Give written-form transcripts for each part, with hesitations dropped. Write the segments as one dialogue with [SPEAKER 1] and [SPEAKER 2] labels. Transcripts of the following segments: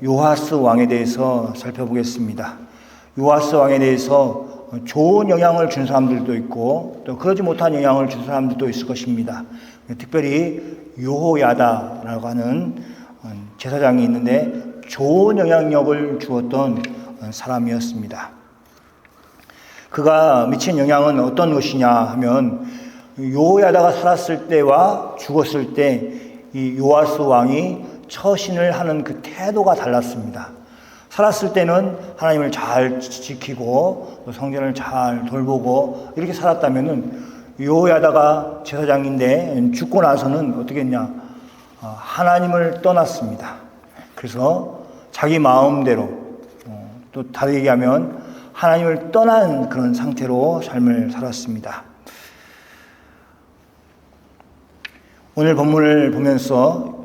[SPEAKER 1] 요아스 왕에 대해서 살펴보겠습니다. 요아스 왕에 대해서 좋은 영향을 준 사람들도 있고 또 그러지 못한 영향을 준 사람들도 있을 것입니다. 특별히 여호야다라고 하는 제사장이 있는데 좋은 영향력을 주었던 사람이었습니다. 그가 미친 영향은 어떤 것이냐 하면 여호야다가 살았을 때와 죽었을 때 이 요아스 왕이 처신을 하는 그 태도가 달랐습니다. 살았을 때는 하나님을 잘 지키고 성전을 잘 돌보고 이렇게 살았다면은 여호야다가 제사장인데 죽고 나서는 어떻게 했냐? 하나님을 떠났습니다. 그래서 자기 마음대로 또 다르게 얘기하면 하나님을 떠난 그런 상태로 삶을 살았습니다. 오늘 본문을 보면서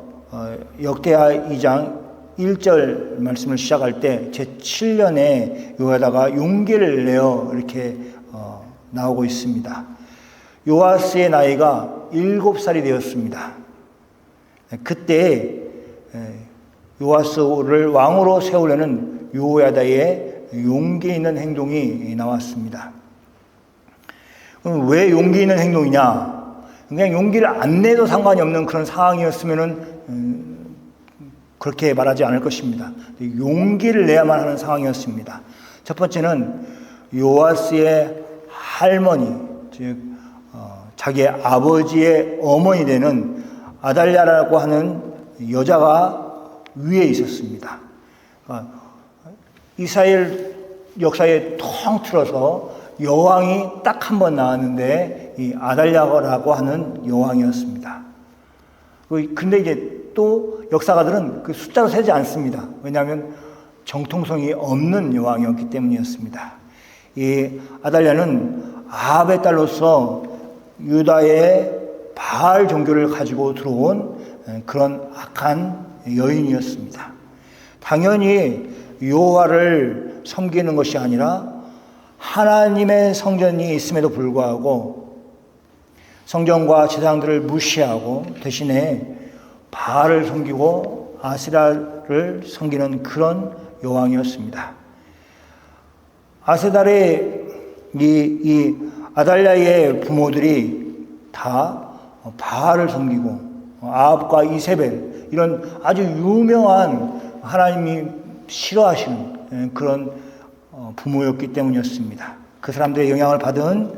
[SPEAKER 1] 역대하 2장 1절 말씀을 시작할 때 제7년에 요아다가 용기를 내어 이렇게 나오고 있습니다. 요아스의 나이가 7살이 되었습니다. 그때 요아스를 왕으로 세우려는 요야다의 용기 있는 행동이 나왔습니다. 그럼 왜 용기 있는 행동이냐? 그냥 용기를 안 내도 상관이 없는 그런 상황이었으면은 그렇게 말하지 않을 것입니다. 용기를 내야만 하는 상황이었습니다. 첫 번째는 요아스의 할머니, 즉 자기의 아버지의 어머니 되는 아달랴라고 하는 여자가 위에 있었습니다. 이스라엘 역사에 통틀어서 여왕이 딱 한 번 나왔는데 이 아달랴라고 하는 여왕이었습니다. 근데 이제 또 역사가들은 그 숫자로 세지 않습니다. 왜냐하면 정통성이 없는 여왕이었기 때문이었습니다. 이 아달랴는 아합의 딸로서 유다의 바알 종교를 가지고 들어온 그런 악한 여인이었습니다. 당연히 여호와를 섬기는 것이 아니라 하나님의 성전이 있음에도 불구하고 성전과 제사장들을 무시하고 대신에 바알을 섬기고 아세라를 섬기는 그런 여왕이었습니다. 아세달의 이 아달랴의 부모들이 다 바알을 섬기고 아합과 이세벨 이런 아주 유명한 하나님이 싫어하시는 그런 부모였기 때문이었습니다. 그 사람들의 영향을 받은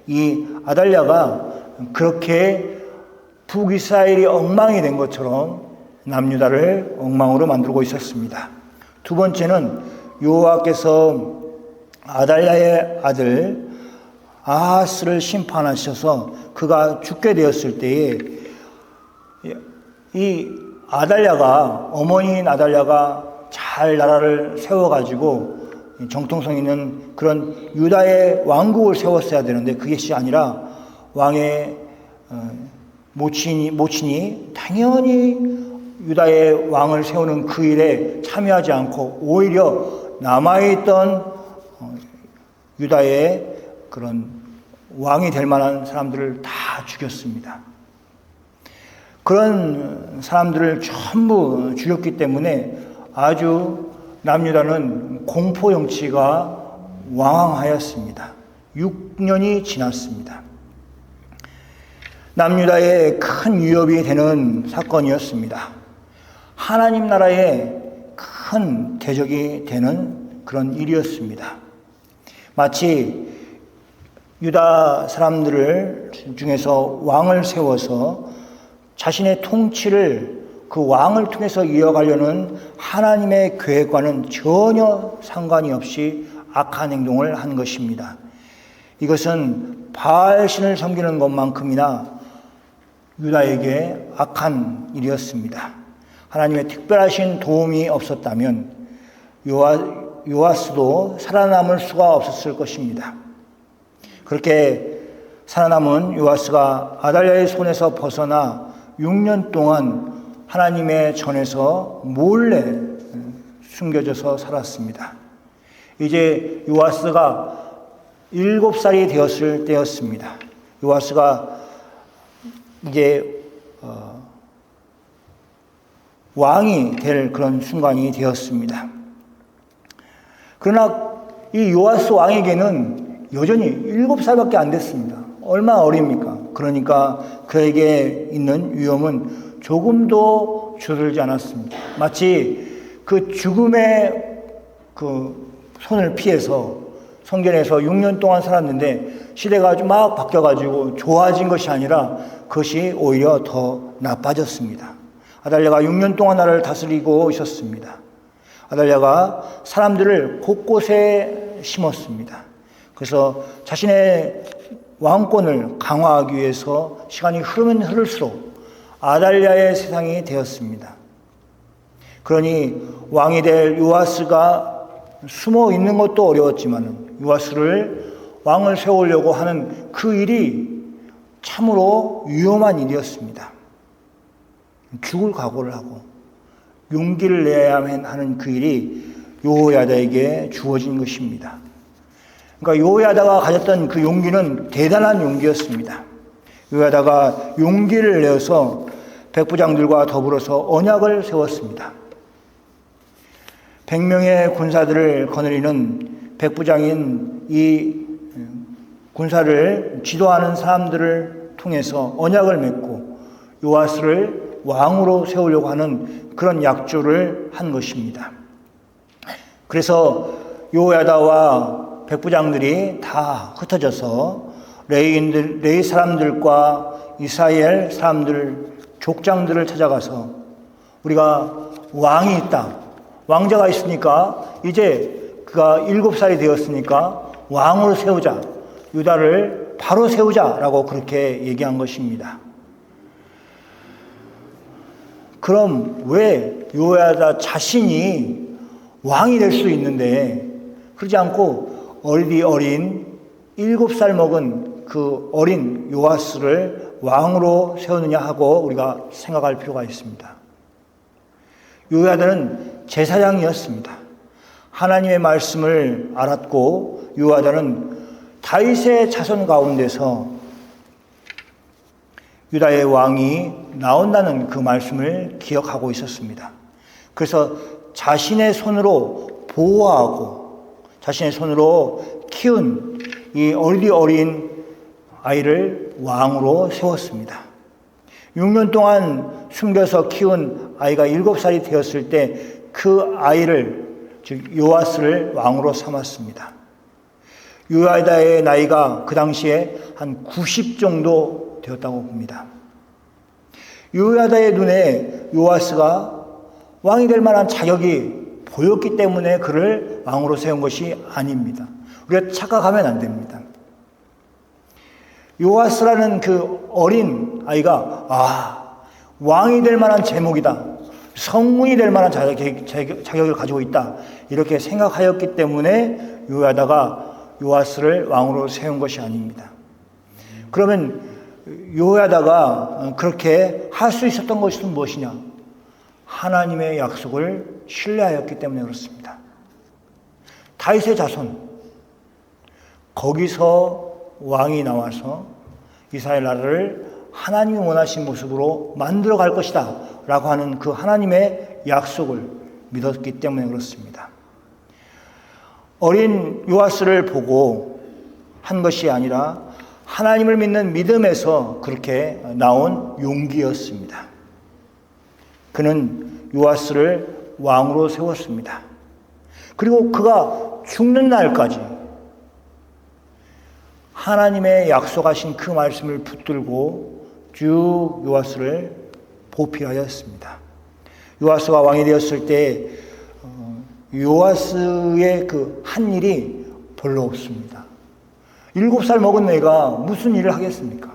[SPEAKER 1] 이 아달랴가 그렇게 북이스라엘이 엉망이 된 것처럼 남유다를 엉망으로 만들고 있었습니다. 두 번째는 여호와께서 아달랴의 아들 아하스를 심판하셔서 그가 죽게 되었을 때에 이 아달랴가 어머니인 아달랴가 잘 나라를 세워가지고 정통성 있는 그런 유다의 왕국을 세웠어야 되는데 그것이 아니라 왕의 모친이 당연히 유다의 왕을 세우는 그 일에 참여하지 않고 오히려 남아있던 유다의 그런 왕이 될 만한 사람들을 다 죽였습니다. 그런 사람들을 전부 죽였기 때문에 아주 남유다는 공포 정치가 왕왕하였습니다. 6년이 지났습니다. 남유다에 큰 위협이 되는 사건이었습니다. 하나님 나라에 큰 대적이 되는 그런 일이었습니다. 마치 유다 사람들을 중에서 왕을 세워서 자신의 통치를 그 왕을 통해서 이어가려는 하나님의 계획과는 전혀 상관이 없이 악한 행동을 한 것입니다. 이것은 바알신을 섬기는 것만큼이나 유다에게 악한 일이었습니다. 하나님의 특별하신 도움이 없었다면 요아스도 살아남을 수가 없었을 것입니다. 그렇게 살아남은 요아스가 아달랴의 손에서 벗어나 6년 동안 하나님의 전에서 몰래 숨겨져서 살았습니다. 이제 요아스가 7살이 되었을 때였습니다. 요아스가 이제 왕이 될 그런 순간이 되었습니다. 그러나 이 요아스 왕에게는 여전히 7살밖에 안 됐습니다. 얼마나 어립니까? 그러니까 그에게 있는 위험은 조금도 줄어들지 않았습니다. 마치 그 죽음의 그 손을 피해서 성전에서 6년 동안 살았는데 시대가 막 바뀌어가지고 좋아진 것이 아니라 그것이 오히려 더 나빠졌습니다. 아달랴가 6년 동안 나라를 다스리고 있었습니다. 아달랴가 사람들을 곳곳에 심었습니다. 그래서 자신의 왕권을 강화하기 위해서 시간이 흐르면 흐를수록 아달랴의 세상이 되었습니다. 그러니 왕이 될 요아스가 숨어 있는 것도 어려웠지만 요아스를 왕을 세우려고 하는 그 일이 참으로 위험한 일이었습니다. 죽을 각오를 하고 용기를 내야 하는 그 일이 여호야다에게 주어진 것입니다. 그러니까 여호야다가 가졌던 그 용기는 대단한 용기였습니다. 여호야다가 용기를 내어서 백부장들과 더불어서 언약을 세웠습니다. 100명의 군사들을 거느리는 백부장인 이 군사를 지도하는 사람들을 통해서 언약을 맺고 요아스를 왕으로 세우려고 하는 그런 약조를 한 것입니다. 그래서 여호야다와 백부장들이 다 흩어져서 레위 사람들과 이스라엘 사람들 족장들을 찾아가서 우리가 왕이 있다. 왕자가 있으니까 이제 그가 7살이 되었으니까 왕으로 세우자. 유다를 바로 세우자라고 그렇게 얘기한 것입니다. 그럼 왜 여호야다 자신이 왕이 될 수 있는데 그러지 않고 어린 7살 먹은 그 어린 요아스를 왕으로 세우느냐 하고 우리가 생각할 필요가 있습니다. 여호야다는 제사장이었습니다. 하나님의 말씀을 알았고 여호야다는 다윗의 자손 가운데서 유다의 왕이 나온다는 그 말씀을 기억하고 있었습니다. 그래서 자신의 손으로 보호하고 자신의 손으로 키운 이 어린 아이를 왕으로 세웠습니다. 6년 동안 숨겨서 키운 아이가 7살이 되었을 때 그 아이를 즉 요아스를 왕으로 삼았습니다. 요야다의 나이가 그 당시에 한 90 정도 되었다고 봅니다. 요야다의 눈에 요아스가 왕이 될 만한 자격이 보였기 때문에 그를 왕으로 세운 것이 아닙니다. 우리가 착각하면 안 됩니다. 요아스라는 그 어린 아이가 왕이 될 만한 제목이다. 성문이 될 만한 자격을 가지고 있다. 이렇게 생각하였기 때문에 요야다가 요아스를 왕으로 세운 것이 아닙니다. 그러면 요야다가 그렇게 할 수 있었던 것은 무엇이냐? 하나님의 약속을 신뢰하였기 때문에 그렇습니다. 다윗의 자손, 거기서 왕이 나와서 이스라엘 나라를 하나님이 원하신 모습으로 만들어 갈 것이다 라고 하는 그 하나님의 약속을 믿었기 때문에 그렇습니다. 어린 요아스를 보고 한 것이 아니라 하나님을 믿는 믿음에서 그렇게 나온 용기였습니다. 그는 요아스를 왕으로 세웠습니다. 그리고 그가 죽는 날까지 하나님의 약속하신 그 말씀을 붙들고 쭉 요아스를 보필하였습니다. 요아스가 왕이 되었을 때 요아스의 그 한 일이 별로 없습니다. 7살 먹은 애가 무슨 일을 하겠습니까?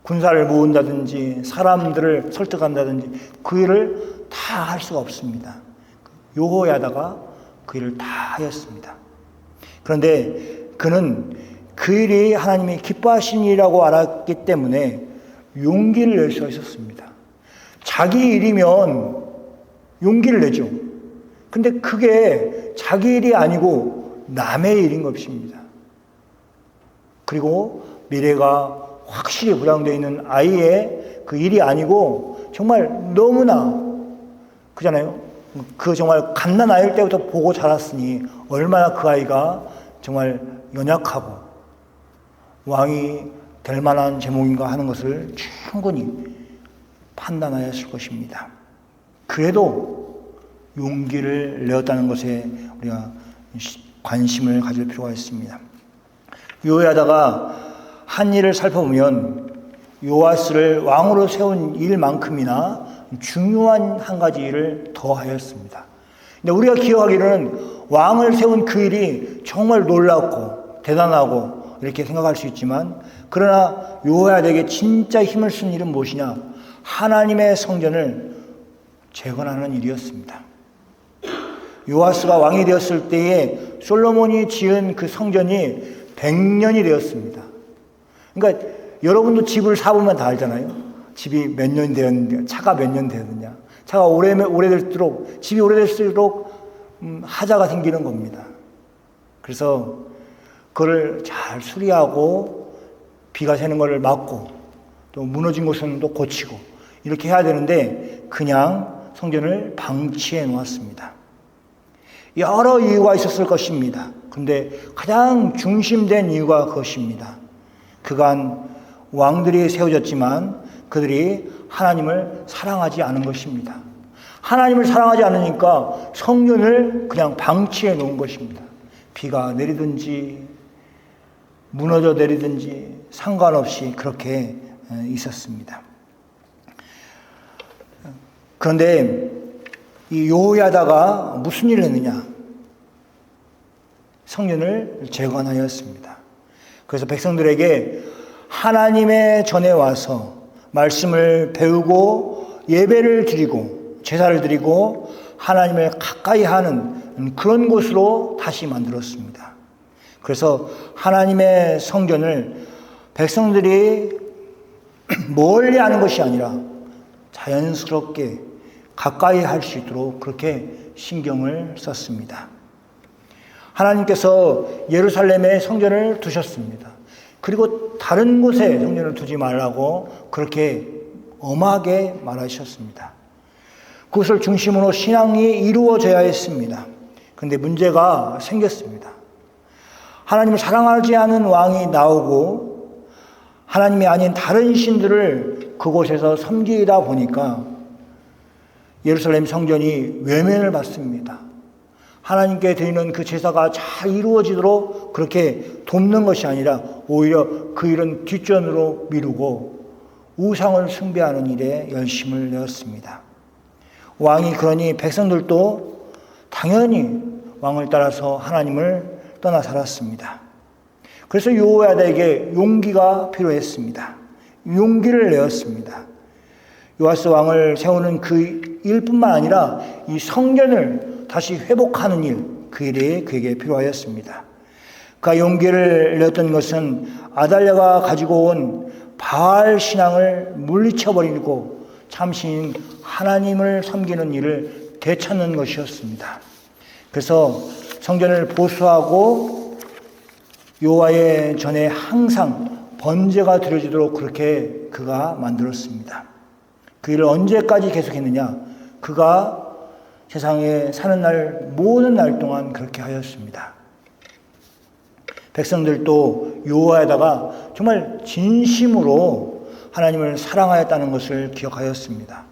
[SPEAKER 1] 군사를 모은다든지 사람들을 설득한다든지 그 일을 다 할 수가 없습니다. 여호야다가 그 일을 다 하였습니다. 그런데 그는 그 일이 하나님이 기뻐하신 일이라고 알았기 때문에 용기를 낼 수가 있었습니다. 자기 일이면 용기를 내죠. 근데 그게 자기 일이 아니고 남의 일인 것입니다. 그리고 미래가 확실히 보장되어 있는 아이의 그 일이 아니고 정말 너무나 그잖아요. 그 정말 갓난아이일 때부터 보고 자랐으니 얼마나 그 아이가 정말 연약하고 왕이 될 만한 제목인가 하는 것을 충분히 판단하였을 것입니다. 그래도 용기를 내었다는 것에 우리가 관심을 가질 필요가 있습니다. 요야다가 한 일을 살펴보면 요아스를 왕으로 세운 일만큼이나 중요한 한 가지 일을 더 하였습니다. 근데 우리가 기억하기로는 왕을 세운 그 일이 정말 놀랍고 대단하고 이렇게 생각할 수 있지만, 그러나 요야다에게 진짜 힘을 쓴 일은 무엇이냐? 하나님의 성전을 재건하는 일이었습니다. 요아스가 왕이 되었을 때에 솔로몬이 지은 그 성전이 100년이 되었습니다. 그러니까 여러분도 집을 사보면 다 알잖아요. 집이 몇 년 되었는데, 차가 몇 년 되었느냐. 차가 오래될수록, 집이 오래될수록 하자가 생기는 겁니다. 그래서 그걸 잘 수리하고 비가 새는 것을 막고 또 무너진 곳은 또 고치고 이렇게 해야 되는데 그냥 성전을 방치해 놓았습니다. 여러 이유가 있었을 것입니다. 그런데 가장 중심된 이유가 그것입니다. 그간 왕들이 세워졌지만 그들이 하나님을 사랑하지 않은 것입니다. 하나님을 사랑하지 않으니까 성전을 그냥 방치해 놓은 것입니다. 비가 내리든지 무너져 내리든지 상관없이 그렇게 있었습니다. 그런데 이 요야다가 무슨 일을 했느냐? 성전을 재건하였습니다. 그래서 백성들에게 하나님의 전에 와서 말씀을 배우고 예배를 드리고 제사를 드리고 하나님을 가까이 하는 그런 곳으로 다시 만들었습니다. 그래서 하나님의 성전을 백성들이 멀리 하는 것이 아니라 자연스럽게 가까이 할 수 있도록 그렇게 신경을 썼습니다. 하나님께서 예루살렘에 성전을 두셨습니다. 그리고 다른 곳에 성전을 두지 말라고 그렇게 엄하게 말하셨습니다. 그것을 중심으로 신앙이 이루어져야 했습니다. 그런데 문제가 생겼습니다. 하나님을 사랑하지 않은 왕이 나오고 하나님이 아닌 다른 신들을 그곳에서 섬기다 보니까 예루살렘 성전이 외면을 받습니다. 하나님께 드리는 그 제사가 잘 이루어지도록 그렇게 돕는 것이 아니라 오히려 그 일은 뒷전으로 미루고 우상을 숭배하는 일에 열심을 내었습니다. 왕이 그러니 백성들도 당연히 왕을 따라서 하나님을 떠나 살았습니다. 그래서 요야다에게 용기가 필요했습니다. 용기를 내었습니다. 요아스 왕을 세우는 그 일뿐만 아니라 이 성전을 다시 회복하는 일, 그 일이 그에게 필요하였습니다. 그가 용기를 내었던 것은 아달랴가 가지고 온 바알 신앙을 물리쳐버리고 참신인 하나님을 섬기는 일을 되찾는 것이었습니다. 그래서 성전을 보수하고 여호와의 전에 항상 번제가 드려지도록 그렇게 그가 만들었습니다. 그 일을 언제까지 계속했느냐? 그가 세상에 사는 날 모든 날 동안 그렇게 하였습니다. 백성들도 여호와에다가 정말 진심으로 하나님을 사랑하였다는 것을 기억하였습니다.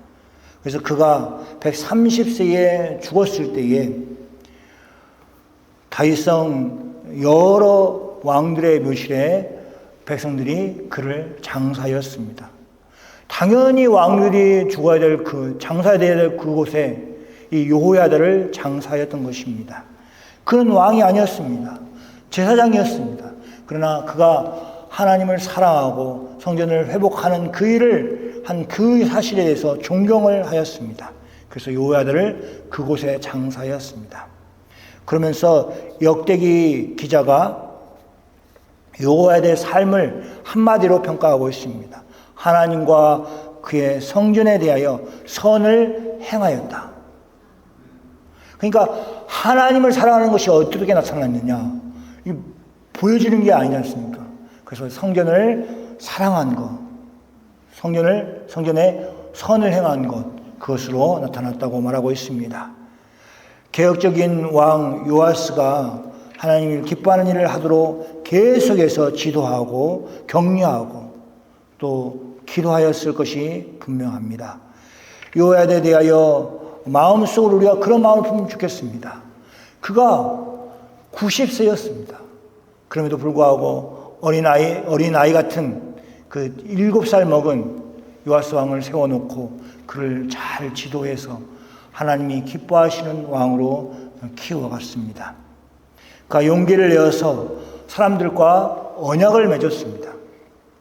[SPEAKER 1] 그래서 그가 130세에 죽었을 때에 다윗성 여러 왕들의 묘실에 백성들이 그를 장사하였습니다. 당연히 왕들이 죽어야 될 장사해야 될 그곳에 이 여호야다를 장사하였던 것입니다. 그는 왕이 아니었습니다. 제사장이었습니다. 그러나 그가 하나님을 사랑하고 성전을 회복하는 그 일을 한 그 사실에 대해서 존경을 하였습니다. 그래서 여호야다를 그곳에 장사하였습니다. 그러면서 역대기 기자가 여호야다의 삶을 한마디로 평가하고 있습니다. 하나님과 그의 성전에 대하여 선을 행하였다. 그러니까 하나님을 사랑하는 것이 어떻게 나타났느냐? 보여지는 게 아니지 않습니까? 그래서 성전을 사랑한 것, 성전에 선을 행한 것, 그것으로 나타났다고 말하고 있습니다. 개혁적인 왕 요아스가 하나님을 기뻐하는 일을 하도록 계속해서 지도하고 격려하고 또 기도하였을 것이 분명합니다. 요야다에 대하여 마음속으로 우리가 그런 마음을 품으면 좋겠습니다. 그가 90세였습니다. 그럼에도 불구하고 어린아이 같은 그 7살 먹은 요아스 왕을 세워놓고 그를 잘 지도해서 하나님이 기뻐하시는 왕으로 키워갔습니다. 그가 용기를 내어서 사람들과 언약을 맺었습니다.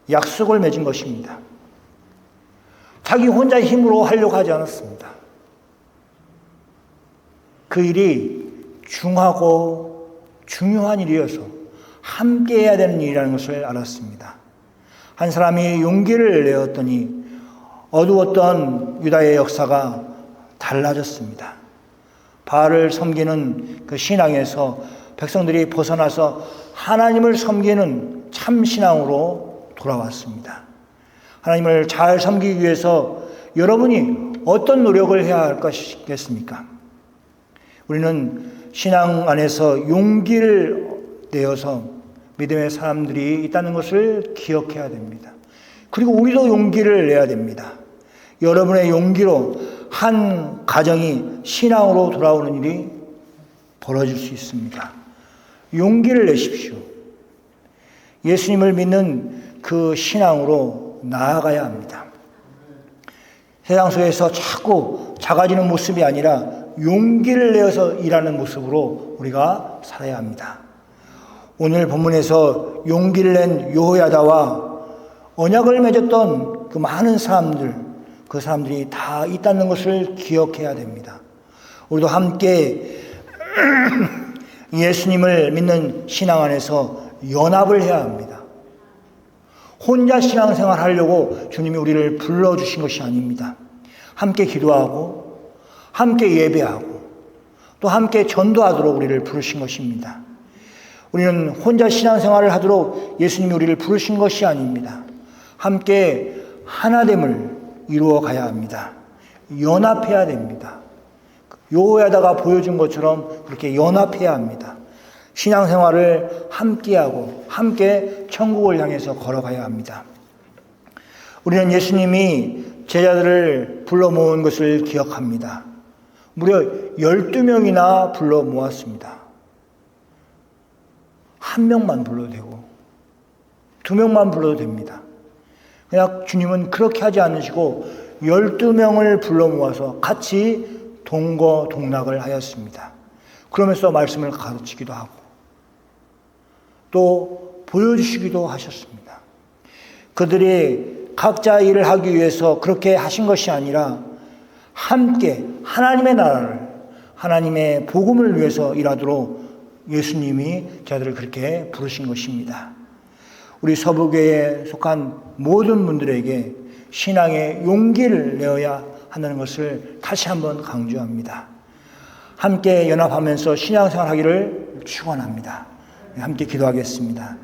[SPEAKER 1] 약속을 맺은 것입니다. 자기 혼자 힘으로 하려고 하지 않았습니다. 그 일이 중하고 중요한 일이어서 함께 해야 되는 일이라는 것을 알았습니다. 한 사람이 용기를 내었더니 어두웠던 유다의 역사가 달라졌습니다. 바알을 섬기는 그 신앙에서 백성들이 벗어나서 하나님을 섬기는 참 신앙으로 돌아왔습니다. 하나님을 잘 섬기기 위해서 여러분이 어떤 노력을 해야 할 것이겠습니까? 우리는 신앙 안에서 용기를 내어서 믿음의 사람들이 있다는 것을 기억해야 됩니다. 그리고 우리도 용기를 내야 됩니다. 여러분의 용기로 한 가정이 신앙으로 돌아오는 일이 벌어질 수 있습니다. 용기를 내십시오. 예수님을 믿는 그 신앙으로 나아가야 합니다. 세상 속에서 자꾸 작아지는 모습이 아니라 용기를 내어서 일하는 모습으로 우리가 살아야 합니다. 오늘 본문에서 용기를 낸 여호야다와 언약을 맺었던 그 많은 사람들, 그 사람들이 다 있다는 것을 기억해야 됩니다. 우리도 함께 예수님을 믿는 신앙 안에서 연합을 해야 합니다. 혼자 신앙생활 하려고 주님이 우리를 불러주신 것이 아닙니다. 함께 기도하고 함께 예배하고 또 함께 전도하도록 우리를 부르신 것입니다. 우리는 혼자 신앙생활을 하도록 예수님이 우리를 부르신 것이 아닙니다. 함께 하나됨을 이루어 가야 합니다. 연합해야 됩니다. 여호야다가 보여준 것처럼 그렇게 연합해야 합니다. 신앙생활을 함께하고 함께 천국을 향해서 걸어가야 합니다. 우리는 예수님이 제자들을 불러 모은 것을 기억합니다. 무려 12명이나 불러 모았습니다. 한 명만 불러도 되고 2명만 불러도 됩니다. 그냥 주님은 그렇게 하지 않으시고 12명을 불러 모아서 같이 동거동락을 하였습니다. 그러면서 말씀을 가르치기도 하고 또 보여주시기도 하셨습니다. 그들이 각자 일을 하기 위해서 그렇게 하신 것이 아니라 함께 하나님의 나라를, 하나님의 복음을 위해서 일하도록 예수님이 저들을 그렇게 부르신 것입니다. 우리 서부교회에 속한 모든 분들에게 신앙의 용기를 내어야 한다는 것을 다시 한번 강조합니다. 함께 연합하면서 신앙생활하기를 축원합니다. 함께 기도하겠습니다.